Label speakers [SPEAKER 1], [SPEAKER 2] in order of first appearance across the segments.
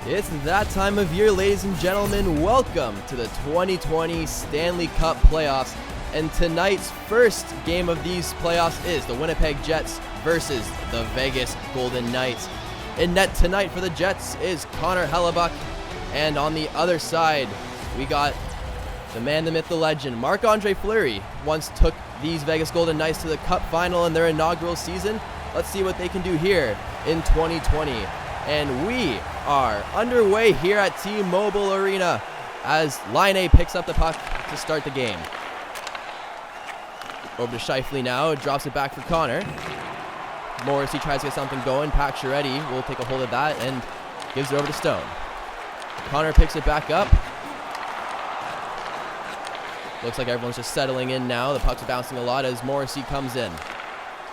[SPEAKER 1] It's that time of year, ladies and gentlemen. Welcome to the 2020 Stanley Cup playoffs. And tonight's first game of these playoffs is the Winnipeg Jets versus the Vegas Golden Knights. In net tonight for the Jets is Connor Hellebuyck. And on the other side, we got the man, the myth, the legend, Marc-Andre Fleury. Once took these Vegas Golden Knights to the Cup final in their inaugural season. Let's see what they can do here in 2020. And we are underway here at T-Mobile Arena as Line A picks up the puck to start the game. Over to Scheifele now, drops it back for Connor. Morrissey tries to get something going. Pacioretty will take a hold of that and gives it over to Stone. Connor picks it back up. Looks like everyone's just settling in now. The puck's bouncing a lot as Morrissey comes in.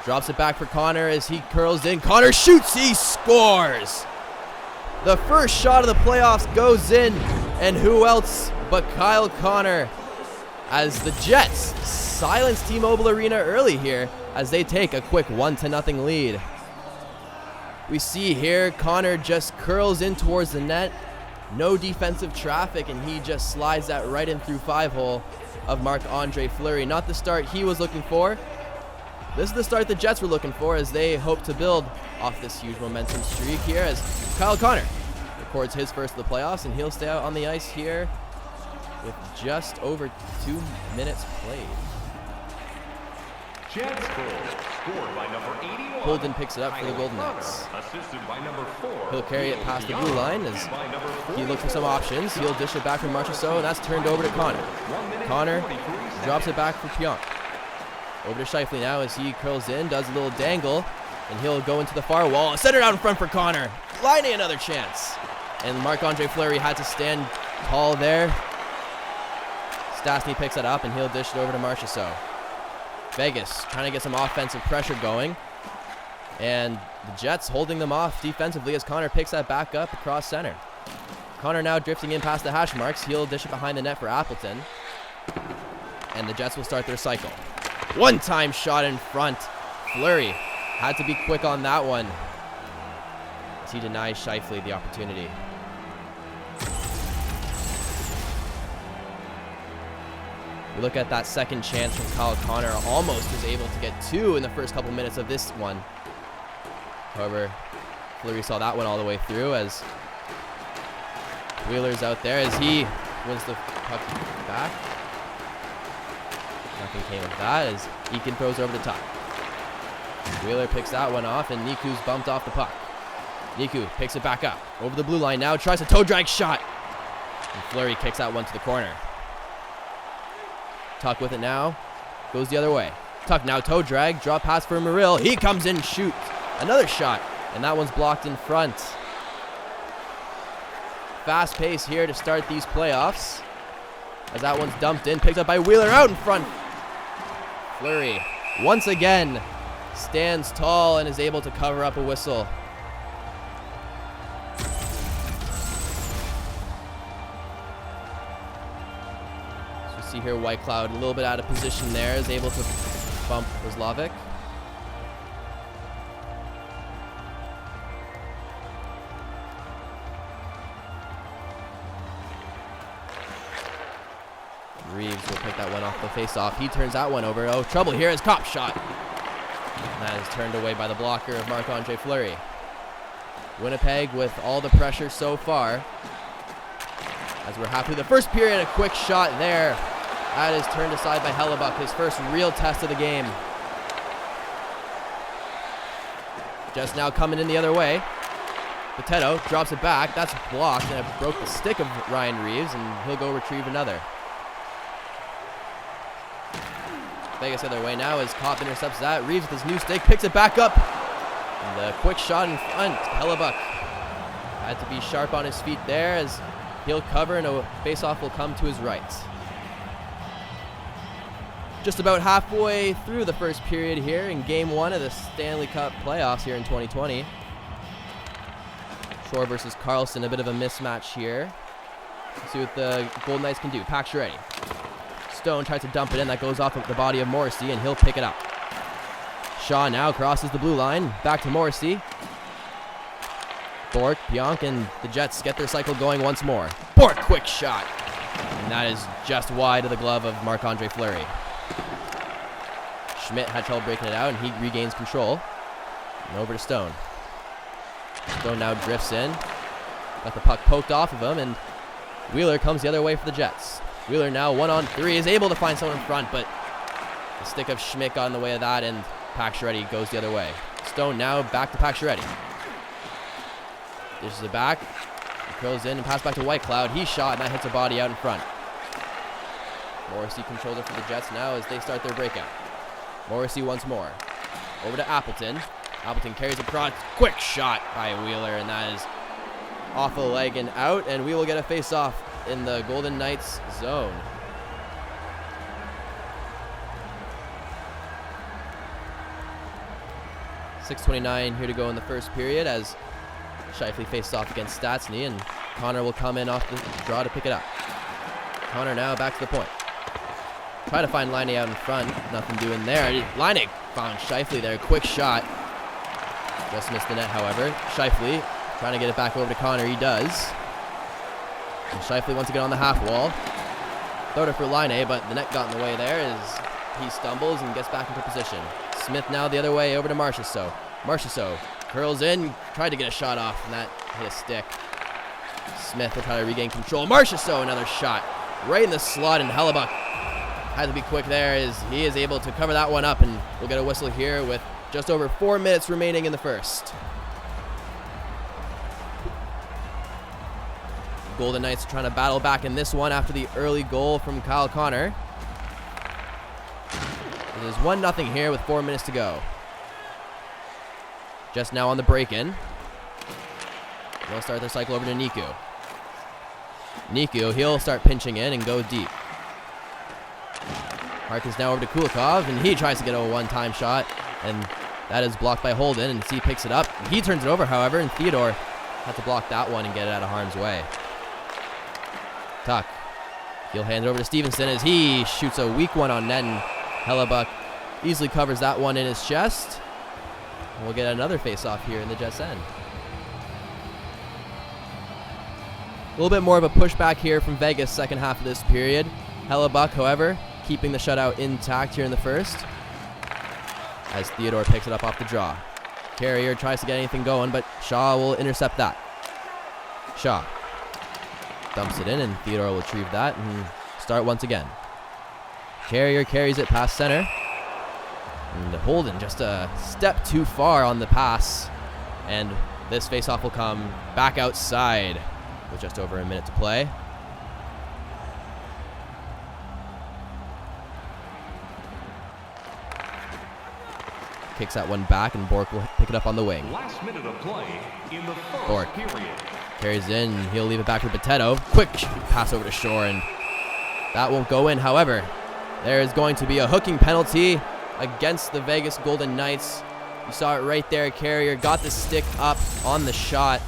[SPEAKER 1] Drops it back for Connor as he curls in. Connor shoots, he scores! The first shot of the playoffs goes in, and who else but Kyle Connor as the Jets silence T-Mobile Arena early here as they take a quick 1-0 lead. We see here Connor just curls in towards the net. No defensive traffic, and he just slides that right in through 5-hole of Marc-Andre Fleury. Not the start he was looking for. This is the start the Jets were looking for as they hope to build off this huge momentum streak here as Kyle Connor records his first of the playoffs, and he'll stay out on the ice here with just over 2 minutes played.
[SPEAKER 2] Jets goal scored by number 81.
[SPEAKER 1] Holden picks it up for the Golden Knights.
[SPEAKER 2] Assisted by number 4.
[SPEAKER 1] He'll carry it past the blue line as he looks for some options. He'll dish it back from Marchessault, and that's turned over to Connor. Connor drops it back for Pionk. Over to Scheifele now as he curls in, does a little dangle, and he'll go into the far wall. Centered out in front for Connor. Line A, another chance. And Marc-Andre Fleury had to stand tall there. Stastny picks it up, and he'll dish it over to Marchessault. Vegas trying to get some offensive pressure going. And the Jets holding them off defensively as Connor picks that back up across center. Connor now drifting in past the hash marks. He'll dish it behind the net for Appleton. And the Jets will start their cycle. One-time shot in front. Fleury had to be quick on that one as he denies Scheifele the opportunity. We look at that second chance from Kyle Connor. Almost was able to get 2 in the first couple minutes of this one. However, Fleury saw that one all the way through as Wheeler's out there as he wins the puck back. Nothing came of that as Eakin throws over the top. Wheeler picks that one off, and Niku's bumped off the puck. Niku picks it back up over the blue line now, tries a toe drag shot, and Fleury kicks that one to the corner. Tuck with it now, goes the other way. Tuck now toe drag, drop pass for Murill. He comes in, shoots another shot, and that one's blocked in front. Fast pace here to start these playoffs as that one's dumped in, picked up by Wheeler out in front. Fleury once again stands tall and is able to cover up a whistle. So you see here Whitecloud a little bit out of position there, is able to bump Kozlovic. Reeves will pick that one off the face-off. He turns that one over. Oh, trouble here is Kopp shot. And that is turned away by the blocker of Marc-Andre Fleury. Winnipeg with all the pressure so far. As we're halfway the first period, a quick shot there. That is turned aside by Hellebuyck, his first real test of the game. Just now coming in the other way. Potato drops it back. That's blocked, and it broke the stick of Ryan Reeves, and he'll go retrieve another. Vegas the other way now as Kopp intercepts that. Reeves with his new stick picks it back up. And the quick shot in front. Hellebuyck had to be sharp on his feet there as he'll cover and a face-off will come to his right. Just about halfway through the first period here in Game 1 of the Stanley Cup playoffs here in 2020. Shore versus Carlson, a bit of a mismatch here. Let's see what the Golden Knights can do. Pacioretty. Stone tries to dump it in. That goes off of the body of Morrissey, and he'll pick it up. Shaw now crosses the blue line. Back to Morrissey. Bork, Pionk, and the Jets get their cycle going once more. Bork, quick shot. And that is just wide of the glove of Marc-Andre Fleury. Schmidt had trouble breaking it out, and he regains control. And over to Stone. Stone now drifts in. Got the puck poked off of him, and Wheeler comes the other way for the Jets. Wheeler now 1-on-3 is able to find someone in front, but the stick of Schmidt got in the way of that, and Pacioretty goes the other way. Stone now back to Pacioretty. Dishes it back. He curls in and pass back to Whitecloud. He shot, and that hits a body out in front. Morrissey controls it for the Jets now as they start their breakout. Morrissey once more. Over to Appleton. Appleton carries across. Quick shot by Wheeler, and that is off the leg and out, and we will get a face-off in the Golden Knights zone. .6:29 here to go in the first period as Scheifele faced off against Stastny, and Connor will come in off the draw to pick it up. Connor now back to the point. Try to find Laine out in front. Nothing doing there. Laine found Scheifele there. Quick shot. Just missed the net, however. Scheifele trying to get it back over to Connor. He does. And Scheifele wants to get on the half wall. Throwed it for Laine, but the net got in the way there as he stumbles and gets back into position. Smith now the other way over to Marchessault. Marchessault curls in, tried to get a shot off, and that hit a stick. Smith will try to regain control. Marchessault, another shot right in the slot, and Hellebuck had to be quick there as he is able to cover that one up, and we'll get a whistle here with just over 4 minutes remaining in the first. Golden Knights trying to battle back in this one after the early goal from Kyle Connor. It is 1-0 here with 4 minutes to go. Just now on the break-in. They'll start their cycle over to Niku. Niku, he'll start pinching in and go deep. Harkins now over to Kulikov, and he tries to get a one-time shot, and that is blocked by Holden, and he picks it up. He turns it over, however, and Theodore had to block that one and get it out of harm's way. Tuck. He'll hand it over to Stevenson as he shoots a weak one on net, and Hellebuck easily covers that one in his chest. And we'll get another face-off here in the Jets' end. A little bit more of a pushback here from Vegas second half of this period. Hellebuck, however, keeping the shutout intact here in the first as Theodore picks it up off the draw. Carrier tries to get anything going, but Shaw will intercept that. Shaw dumps it in, and Theodore will retrieve that and start once again. Carrier carries it past center. And Holden just a step too far on the pass. And this faceoff will come back outside with just over a minute to play. Kicks that one back, and Bork will pick it up on the wing.
[SPEAKER 2] Last minute of play in the first
[SPEAKER 1] Bork
[SPEAKER 2] period.
[SPEAKER 1] carries in. He'll leave it back for Potato. Quick pass over to Shore, and that won't go in. However, there is going to be a hooking penalty against the Vegas Golden Knights. You saw it right there. Carrier got the stick up on the shot.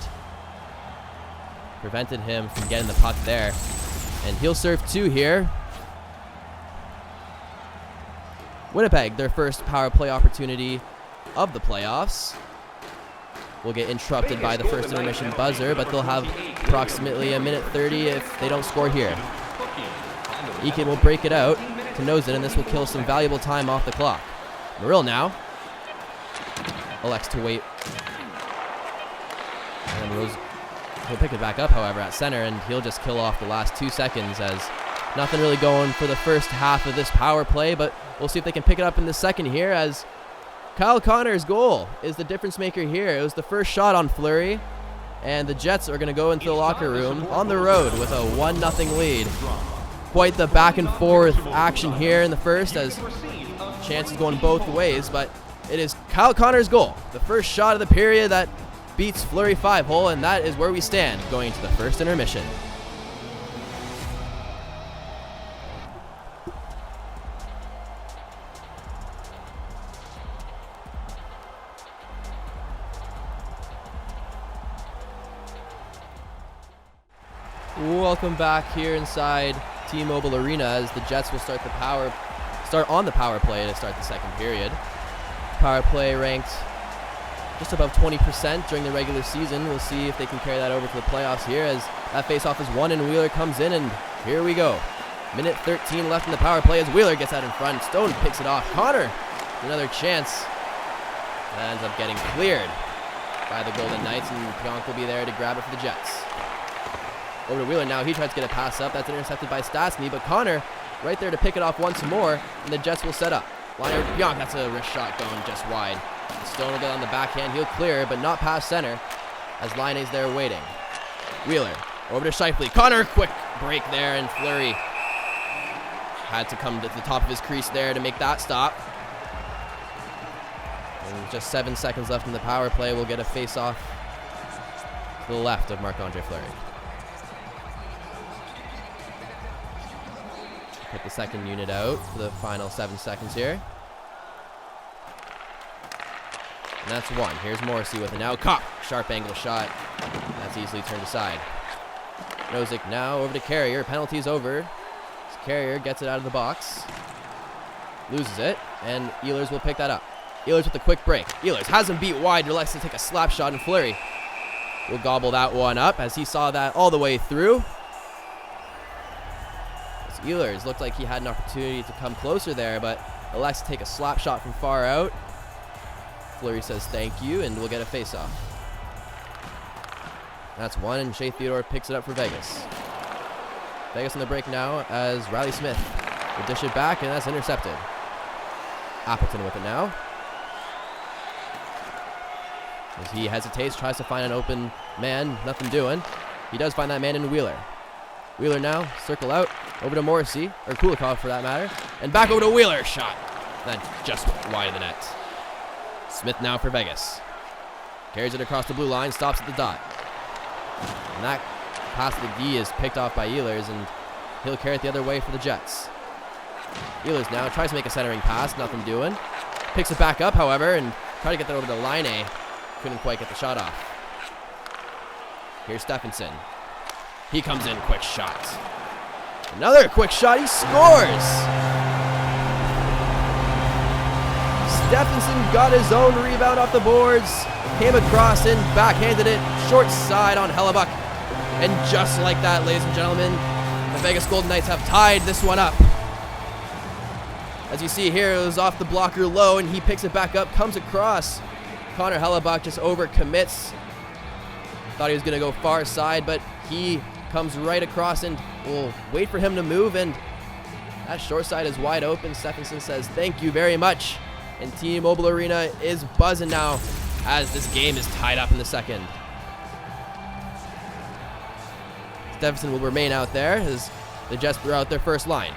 [SPEAKER 1] Prevented him from getting the puck there. And he'll serve two here. Winnipeg, their first power play opportunity of the playoffs, will get interrupted by the first intermission buzzer, but they'll have approximately 1:30 if they don't score here. Eakin will break it out to Nozin, and this will kill some valuable time off the clock. Murill now elects to wait. And he'll pick it back up, however, at center, and he'll just kill off the last 2 seconds as nothing really going for the first half of this power play, but we'll see if they can pick it up in the second here as Kyle Connor's goal is the difference maker here. It was the first shot on Fleury, and the Jets are going to go into the locker room on the road with a 1-0 lead. Quite the back and forth action here in the first as chances going both ways, but it is Kyle Connor's goal, the first shot of the period that beats Fleury 5-hole, and that is where we stand going to the first intermission. Welcome back here inside T-Mobile Arena as the Jets will start on the power play to start the second period. Power play ranked just above 20% during the regular season. We'll see if they can carry that over to the playoffs here, as that faceoff is won and Wheeler comes in, and here we go. Minute 13 left in the power play as Wheeler gets out in front. Stone picks it off. Connor, another chance. That ends up getting cleared by the Golden Knights, and Pionk will be there to grab it for the Jets. Over to Wheeler now. He tries to get a pass up. That's intercepted by Stastny, but Connor right there to pick it off once more, and the Jets will set up. Liner Pionk, that's a wrist shot going just wide. Stone will get on the backhand. He'll clear, but not past center, as Liney's there waiting. Wheeler over to Scheifele. Connor, quick break there, and Fleury had to come to the top of his crease there to make that stop. And just 7 seconds left in the power play. We'll get a face-off to the left of Marc-Andre Fleury. Put the second unit out for the final 7 seconds here. And that's one. Here's Morrissey with it now. Cop, sharp angle shot. That's easily turned aside. Nozick now over to Carrier. Penalty's over. Carrier gets it out of the box. Loses it, and Ehlers will pick that up. Ehlers with a quick break. Ehlers has him beat wide. Elects to take a slap shot, and Fleury will gobble that one up as he saw that all the way through. As Ehlers looked like he had an opportunity to come closer there, but elects to take a slap shot from far out. Fleury says thank you, and we'll get a face-off. That's one, and Shea Theodore picks it up for Vegas. Vegas on the break now as Riley Smith will dish it back, and that's intercepted. Appleton with it now. As he hesitates, tries to find an open man, nothing doing. He does find that man in Wheeler. Wheeler now, circle out, over to Morrissey, or Kulikov for that matter, and back over to Wheeler, shot. That just wide of the net. Smith now for Vegas. Carries it across the blue line, stops at the dot. And that pass to the D is picked off by Ehlers, and he'll carry it the other way for the Jets. Ehlers now tries to make a centering pass, nothing doing. Picks it back up, however, and try to get that over to Laine. Couldn't quite get the shot off. Here's Stephenson. He comes in, quick shot. Another quick shot, he scores! Stephenson got his own rebound off the boards, came across and backhanded it, short side on Hellebuck. And just like that, ladies and gentlemen, the Vegas Golden Knights have tied this one up. As you see here, it was off the blocker low, and he picks it back up, comes across. Connor Hellebuck just overcommits. Thought he was going to go far side, but he comes right across, and we'll wait for him to move, and that short side is wide open. Stephenson says thank you very much, and T-Mobile Arena is buzzing now as this game is tied up in the second. Stephenson will remain out there as the Jets throw out their first line.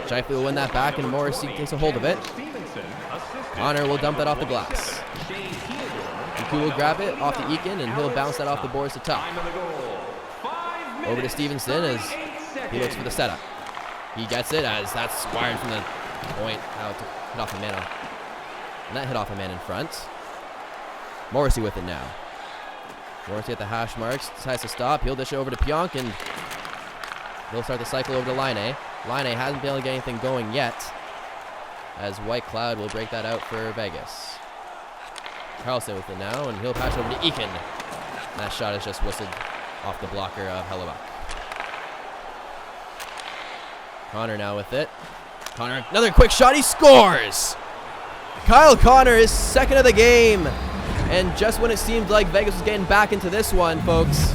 [SPEAKER 1] Scheifele will win that back, and Morrissey takes a hold of it. Connor will dump that off the glass. Iku will grab it off the Eakin, and he'll bounce that off the boards to Tuck. Over to Stevenson as he looks for the setup. He gets it as that's wired from the point out to hit off a man. And that hit off a man in front. Morrissey with it now. Morrissey at the hash marks, decides to stop. He'll dish it over to Pionk, and he'll start the cycle over to Laine. Laine hasn't been able to get anything going yet, as White Cloud will break that out for Vegas. Carlson with it now, and he'll pass over to Eakin. And that shot is just whistled off the blocker of Hellebuck. Connor now with it. Connor, another quick shot, he scores! Kyle Connor is second of the game. And just when it seemed like Vegas was getting back into this one, folks,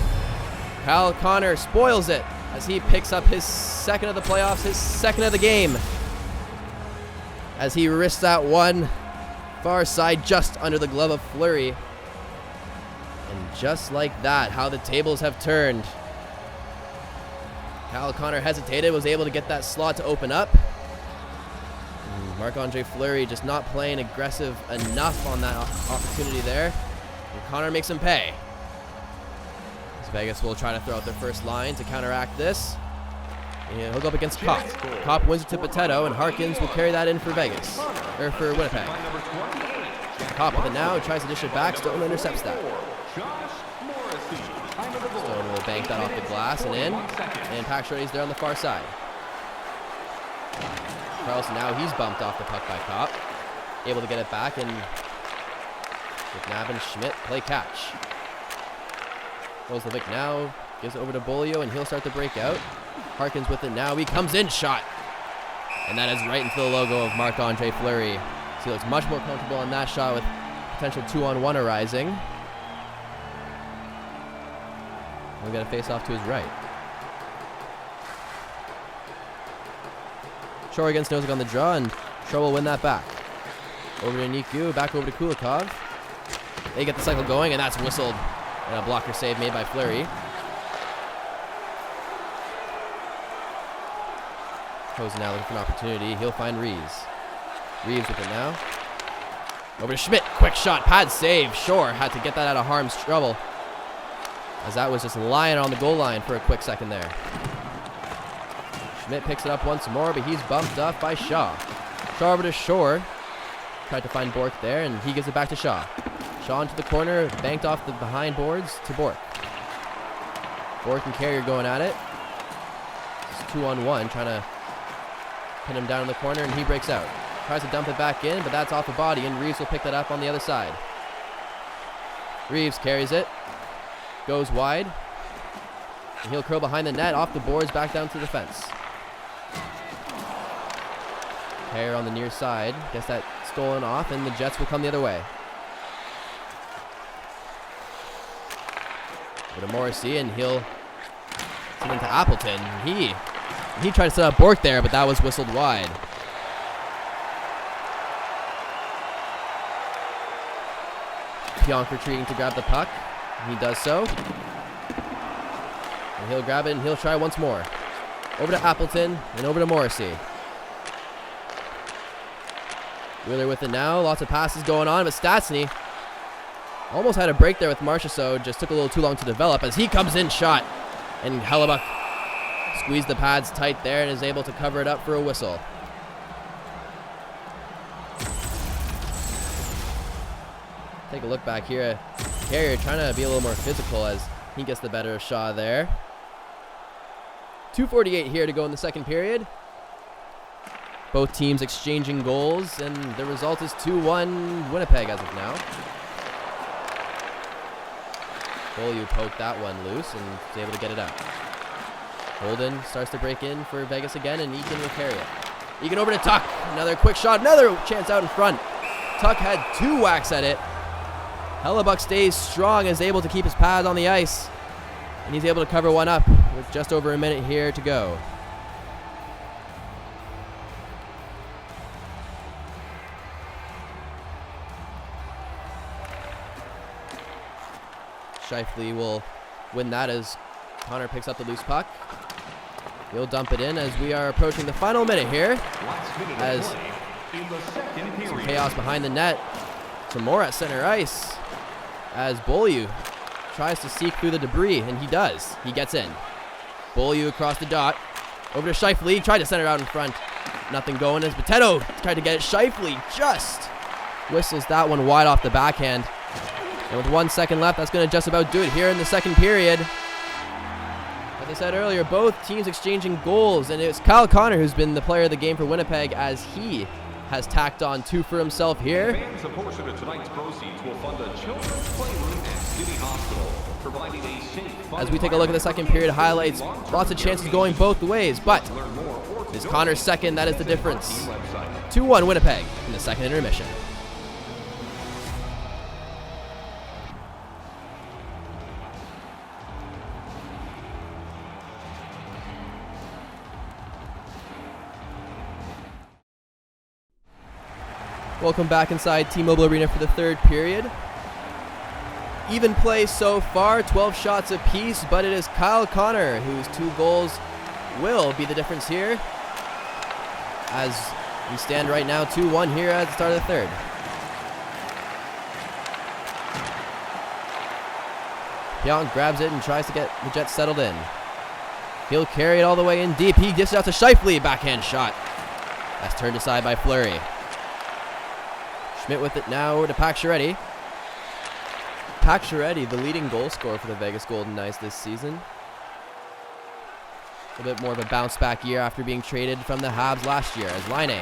[SPEAKER 1] Kyle Connor spoils it as he picks up his second of the playoffs, his second of the game. As he wrists that one far side just under the glove of Fleury. And just like that, how the tables have turned. Kyle Connor hesitated, was able to get that slot to open up. Marc-Andre Fleury just not playing aggressive enough on that opportunity there. And Connor makes him pay. As Vegas will try to throw out their first line to counteract this. And he'll go up against Kopp. Kopp wins it to Potato, and Harkins will carry that in for Vegas. Or for Winnipeg. Kopp with it now, tries to dish it back. Stone intercepts that. Stone will bank that off the glass and in. And Paxray's there on the far side. Carlson now, he's bumped off the puck by Kopp. Able to get it back, and McNabb and Schmidt play catch. Roslovic now gives it over to Bolio, and he'll start the breakout. Harkins with it now. He comes in, shot. And that is right into the logo of Marc-Andre Fleury. So he looks much more comfortable on that shot with potential 2-on-1 arising. We'll get a face off to his right. Shore against Nozick on the draw, and Shore will win that back. Over to Niku, back over to Kulikov. They get the cycle going, and that's whistled. And a blocker save made by Fleury. Hosen now looking for an opportunity. He'll find Reeves. Reeves with it now. Over to Schmidt. Quick shot. Pad save. Shore had to get that out of harm's trouble, as that was just lying on the goal line for a quick second there. Schmidt picks it up once more, but he's bumped up by Shaw. Shaw over to Shore. Tried to find Bork there, and he gives it back to Shaw. Shaw into the corner, banked off the behind boards to Bork. Bork and Carrier going at it. It's 2-on-1, trying to pin him down in the corner, and he breaks out. Tries to dump it back in, but that's off the body, and Reeves will pick that up on the other side. Reeves carries it, goes wide, and he'll curl behind the net, off the boards, back down to the fence. Carrier on the near side, gets that stolen off, and the Jets will come the other way. Over to Morrissey, and he'll send it into Appleton. He tried to set up Bork there, but that was whistled wide. Pionk retreating to grab the puck. He does so. And he'll grab it, and he'll try once more. Over to Appleton, and over to Morrissey. Wheeler with it now. Lots of passes going on, but Stastny almost had a break there with Marchessault. Just took a little too long to develop as he comes in shot. And Hellebuck squeezed the pads tight there and is able to cover it up for a whistle. Take a look back here. Carrier trying to be a little more physical as he gets the better of Shaw there. 2:48 here to go in the second period. Both teams exchanging goals, and the result is 2-1 Winnipeg as of now. Beaulieu poked that one loose and was able to get it out. Holden starts to break in for Vegas again, and Eakin will carry it. Eakin over to Tuck. Another quick shot, another chance out in front. Tuck had 2 whacks at it. Hellebuck stays strong, is able to keep his pads on the ice, and he's able to cover one up with just over a minute here to go. Scheifele will win that as Connor picks up the loose puck. He'll dump it in as we are approaching the final minute here. As some chaos behind the net. Some more at center ice. As Beaulieu tries to seek through the debris, and he does. He gets in. Beaulieu across the dot. Over to Scheifele. Tried to center out in front. Nothing going as Boteto tried to get it. Scheifele just whistles that one wide off the backhand. And with 1 second left, that's going to just about do it here in the second period. Like I said earlier, both teams exchanging goals, and it's Kyle Connor who's been the player of the game for Winnipeg as he has tacked on 2 for himself here.
[SPEAKER 2] Fans, a portion of tonight's proceeds will fund a children's playroom at City Hospital, providing a safe.
[SPEAKER 1] As we take a look at the second period highlights, lots of chances going both ways, but it's Connor's second, that is the difference. 2-1 Winnipeg in the second intermission. Welcome back inside T-Mobile Arena for the third period. Even play so far, 12 shots apiece, but it is Kyle Connor whose 2 goals will be the difference here. As we stand right now 2-1 here at the start of the third. Pionk grabs it and tries to get the Jets settled in. He'll carry it all the way in deep. He dishes out to Scheifele, backhand shot. That's turned aside by Fleury. Schmidt with it now over to Pacioretty. Pacioretty, the leading goal scorer for the Vegas Golden Knights this season. A bit more of a bounce back year after being traded from the Habs last year as Laine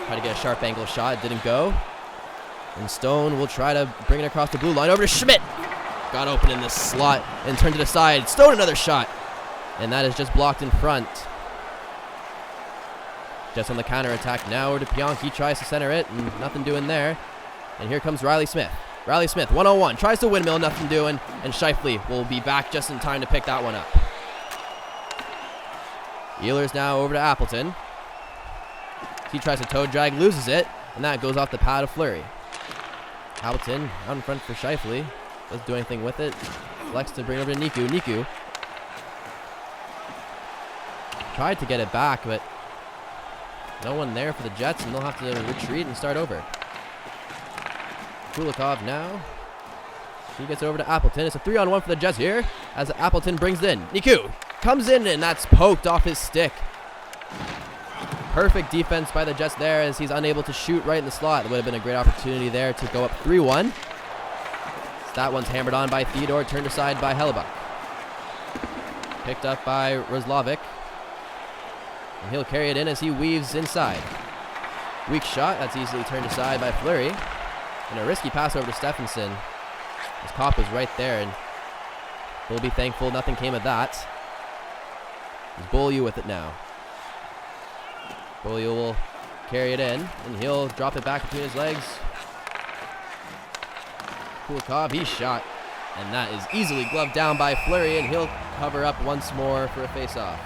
[SPEAKER 1] tried to get a sharp angle shot. It didn't go. And Stone will try to bring it across the blue line over to Schmidt. Got open in the slot and turned it aside. Stone another shot. And that is just blocked in front. Just on the counter attack now over to Pionk. He tries to center it and nothing doing there. And here comes Riley Smith. Riley Smith, 1-on-1, tries to windmill, nothing doing. And Scheifele will be back just in time to pick that one up. Ehlers now over to Appleton. He tries to toe drag, loses it. And that goes off the pad of Fleury. Appleton out in front for Scheifele. Doesn't do anything with it. Flex to bring over to Niku. Niku tried to get it back, but no one there for the Jets, and they'll have to retreat and start over. Kulikov now. He gets over to Appleton. It's a 3-on-1 for the Jets here as Appleton brings it in. Niku comes in, and that's poked off his stick. Perfect defense by the Jets there as he's unable to shoot right in the slot. It would have been a great opportunity there to go up 3-1. That one's hammered on by Theodore, turned aside by Hellebuck. Picked up by Roslovic. And he'll carry it in as he weaves inside. Weak shot, that's easily turned aside by Fleury. And a risky pass over to Stephenson. His cop was right there, and we'll be thankful nothing came of that. There's Beaulieu with it now. Beaulieu will carry it in, and he'll drop it back between his legs. Kulikov, he's shot, and that is easily gloved down by Fleury, and he'll cover up once more for a face-off.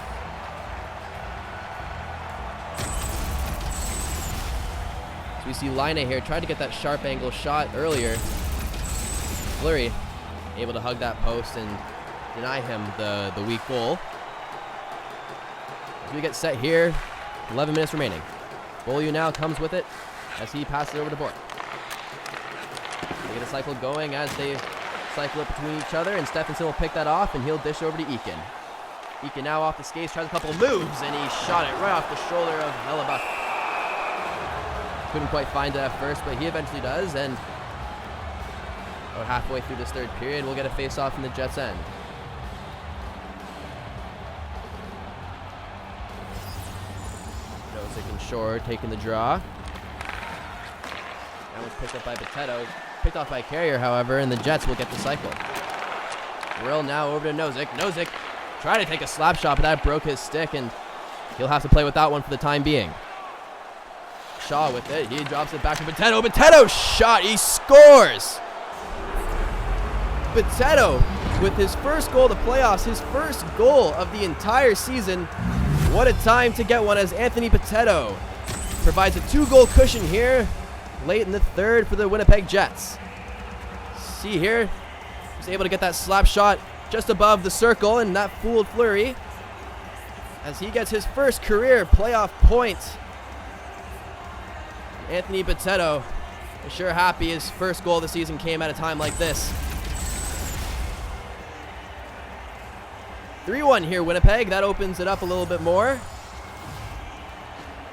[SPEAKER 1] So we see Laine here tried to get that sharp angle shot earlier. Fleury able to hug that post and deny him the weak goal. As we get set here, 11 minutes remaining. Beaulieu now comes with it as he passes it over to Bork. They get a cycle going as they cycle it between each other, and Stephenson will pick that off, and he'll dish over to Eakin. Eakin now off the skates, tries a couple moves, and he shot it right off the shoulder of Hellebuck. Couldn't quite find it at first, but he eventually does, and about halfway through this third period, we'll get a face-off in the Jets' end. Nosek and Shore taking the draw. That was picked up by Potato. Picked off by Carrier, however, and the Jets will get the cycle. Brill now over to Nosek. Nosek tried to take a slap shot, but that broke his stick, and he'll have to play with that one for the time being. Shaw with it. He drops it back to Potato. Potato shot. He scores. Potato with his first goal of the playoffs, his first goal of the entire season. What a time to get one as Anthony Potato provides a 2-goal cushion here late in the third for the Winnipeg Jets. See here, he's able to get that slap shot just above the circle, and that fooled Fleury as he gets his first career playoff point. Anthony Potato is sure happy his first goal of the season came at a time like this. 3-1 here, Winnipeg. That opens it up a little bit more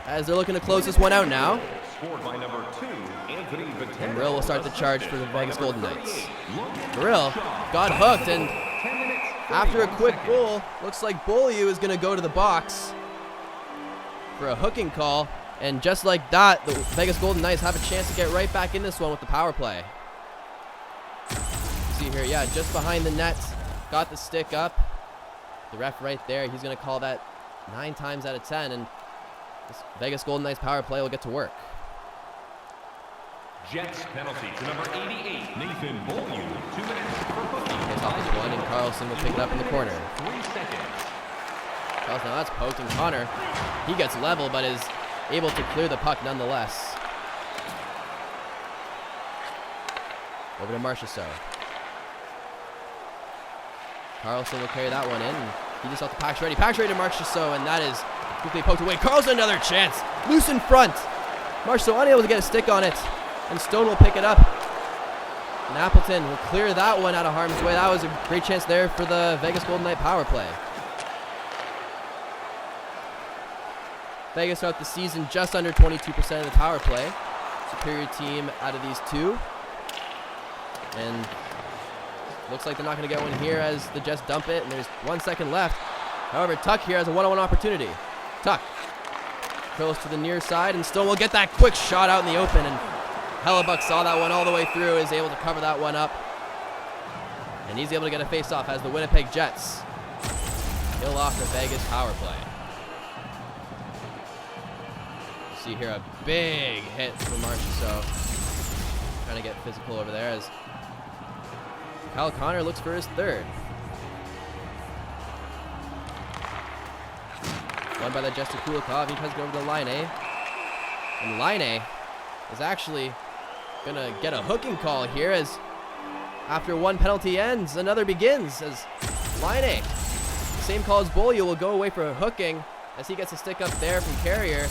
[SPEAKER 1] as they're looking to close this one out now.
[SPEAKER 2] Scored by number 2, Anthony Potato.
[SPEAKER 1] And Brill will start the charge for the Vegas Golden Knights. Brill got hooked, and after a quick goal, looks like Beaulieu is going to go to the box for a hooking call. And just like that, the Vegas Golden Knights have a chance to get right back in this one with the power play. See here, yeah, just behind the net, got the stick up. The ref right there, he's going to call that 9 times out of 10, and this Vegas Golden Knights power play will get to work.
[SPEAKER 2] Jets penalty to number 88, Nathan Beaulieu. 2 minutes for hooking.
[SPEAKER 1] Gets off this one, and Carlson will pick it up in the corner.
[SPEAKER 2] 3 seconds.
[SPEAKER 1] Carlson, now that's poked, and Connor, he gets level, but is able to clear the puck nonetheless. Over to Marchessault. Carlson will carry that one in, and he just off the Pax ready. Pax ready to Marchessault, and that is quickly poked away. Carlson, another chance. Loose in front. Marchessault unable to get a stick on it, and Stone will pick it up. And Appleton will clear that one out of harm's way. That was a great chance there for the Vegas Golden Knight power play. Vegas throughout the season just under 22% of the power play. Superior team out of these two. And looks like they're not going to get one here as the Jets dump it, and there's 1 second left. However, Tuck here has a one-on-one opportunity. Tuck curls to the near side, and Stone will get that quick shot out in the open, and Hellebuck saw that one all the way through, is able to cover that one up. And he's able to get a face-off as the Winnipeg Jets kill off the Vegas power play. You see here a big hit from Marchessault. Trying to get physical over there as Kyle Connor looks for his third. Won by the Jester Kulikov. He tries to go over to Line A. And Line A is actually going to get a hooking call here as after one penalty ends, another begins as Line A, the same call as Beaulieu, will go away for hooking as he gets a stick up there from Carrier.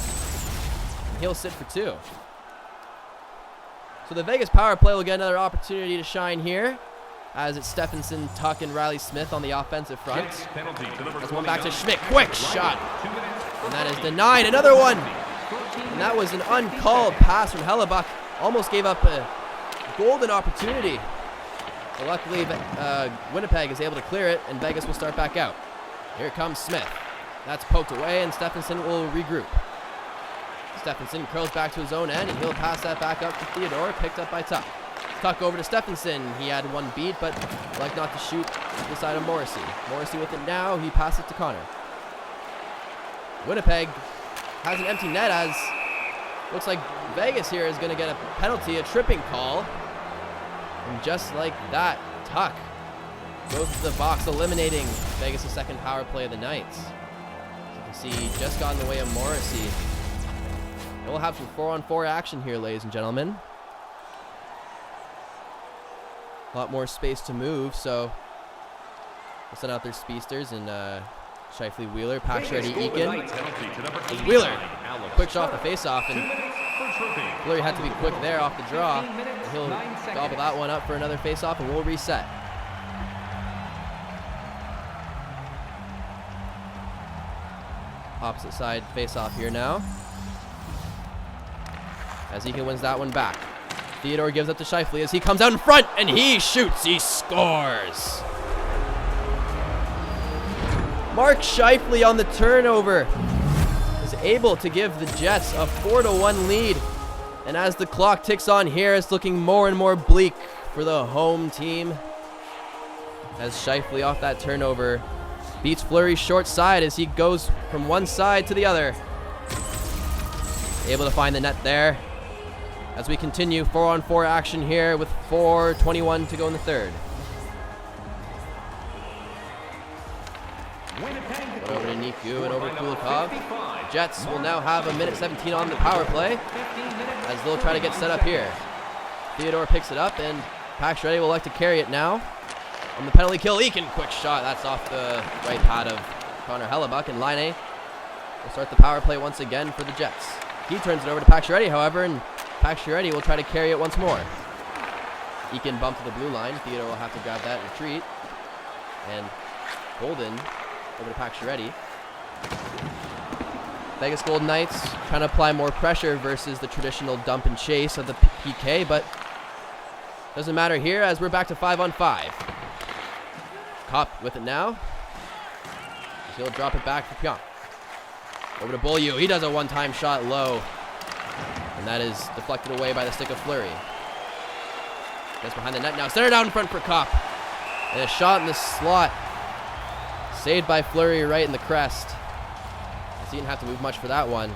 [SPEAKER 1] And he'll sit for 2. So the Vegas power play will get another opportunity to shine here as it's Stephenson, Tuck, and Riley Smith on the offensive front. That's one back to Schmidt. Quick shot. And that is denied. Another one. And that was an uncalled pass from Hellebuck. Almost gave up a golden opportunity. But luckily, Winnipeg is able to clear it, and Vegas will start back out. Here comes Smith. That's poked away, and Stephenson will regroup. Stephenson curls back to his own end, and he'll pass that back up to Theodore, picked up by Tuck. Tuck over to Stephenson. He had one beat, but like not to shoot to the side of Morrissey. Morrissey with it now. He passes to Connor. Winnipeg has an empty net as looks like Vegas here is going to get a penalty, a tripping call. And just like that, Tuck goes to the box, eliminating Vegas' second power play of the night. As you can see, just got in the way of Morrissey. And we'll have some 4-on-4 action here, ladies and gentlemen. A lot more space to move, so we'll send out their speedsters and Shifley, Wheeler, Paxready, Eakin. Wheeler, quick shot off the face-off, and Fleury had to be quick there off the draw. And he'll gobble that one up for another face-off, and we'll reset. Opposite side face-off here now, as Eakin wins that one back. Theodore gives up to Shifley as he comes out in front, and he shoots. He scores. Mark Shifley on the turnover is able to give the Jets a 4-1 lead. And as the clock ticks on here, it's looking more and more bleak for the home team. As Shifley off that turnover beats Fleury's short side as he goes from one side to the other. Able to find the net there. As we continue 4-on-4 action here with 4:21 to go in the third. Over to Niku and over to Kulikov. Jets will now have 1:17 on the power play as they'll try to get set up here. Theodore picks it up and Paxready will like to carry it now. On the penalty kill, Eakin, quick shot. That's off the right pad of Connor Hellebuck, and Line A will start the power play once again for the Jets. He turns it over to Paxready, however, and Paxready will try to carry it once more. Eakin bumped to the blue line. Theodore will have to grab that and retreat. And Golden over to Paxready. Vegas Golden Knights trying to apply more pressure versus the traditional dump and chase of the PK, but doesn't matter here as we're back to 5-on-5. Kopp with it now. He'll drop it back for Pionk. Over to Beaulieu. He does a one-time shot low. And that is deflected away by the stick of Fleury. Gets behind the net now. Center down in front for Kopp. And a shot in the slot. Saved by Fleury right in the crest. He didn't have to move much for that one.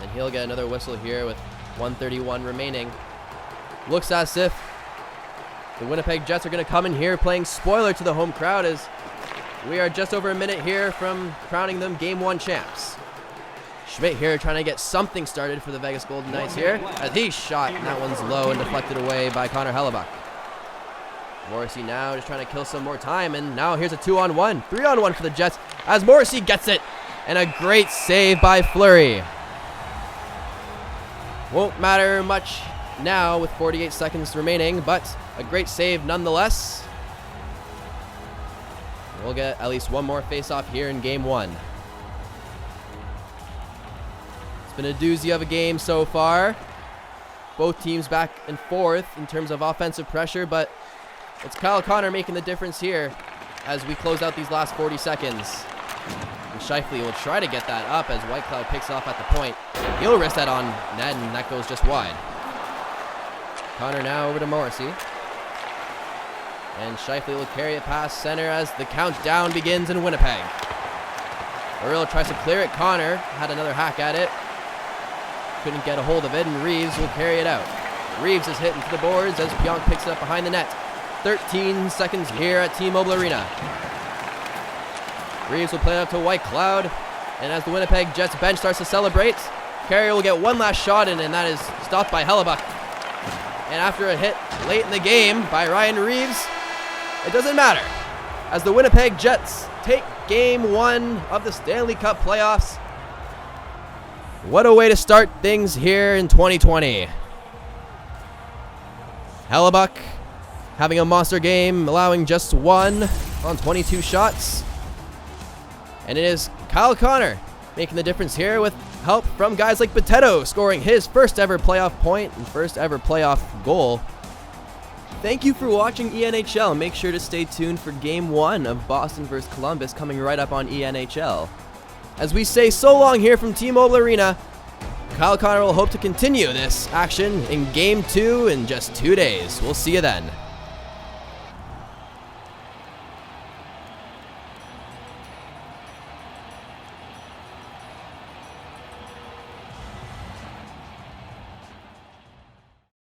[SPEAKER 1] And he'll get another whistle here with 1:31 remaining. Looks as if the Winnipeg Jets are going to come in here playing spoiler to the home crowd as we are just over a minute here from crowning them Game 1 champs. Schmidt here trying to get something started for the Vegas Golden Knights here as he shot, and that one's low and deflected away by Connor Hellebuck. Morrissey now just trying to kill some more time, and now here's a 2-on-1, 3-on-1 for the Jets as Morrissey gets it, and a great save by Fleury. Won't matter much now with 48 seconds remaining, but a great save nonetheless. We'll get at least one more face-off here in Game 1. It's been a doozy of a game so far. Both teams back and forth in terms of offensive pressure, but it's Kyle Connor making the difference here as we close out these last 40 seconds. And Shifley will try to get that up as White Cloud picks off at the point. He'll wrist that on net, and that goes just wide. Connor now over to Morrissey. And Scheifele will carry it past center as the countdown begins in Winnipeg. Earl tries to clear it. Connor had another hack at it. Couldn't get a hold of it, and Reeves will carry it out. Reeves is hit into the boards as Pionk picks it up behind the net. 13 seconds here at T-Mobile Arena. Reeves will play it up to White Cloud. And as the Winnipeg Jets bench starts to celebrate, Carrier will get one last shot in, and that is stopped by Hellebuck. And after a hit late in the game by Ryan Reeves, it doesn't matter, as the Winnipeg Jets take Game 1 of the Stanley Cup playoffs. What a way to start things here in 2020. Hellebuck having a monster game, allowing just 1 on 22 shots. And it is Kyle Connor making the difference here with help from guys like Boteto scoring his first ever playoff point and first ever playoff goal. Thank you for watching ENHL. Make sure to stay tuned for Game 1 of Boston vs. Columbus coming right up on ENHL. As we say so long here from T-Mobile Arena, Kyle Connor will hope to continue this action in Game 2 in just 2 days. We'll see you then.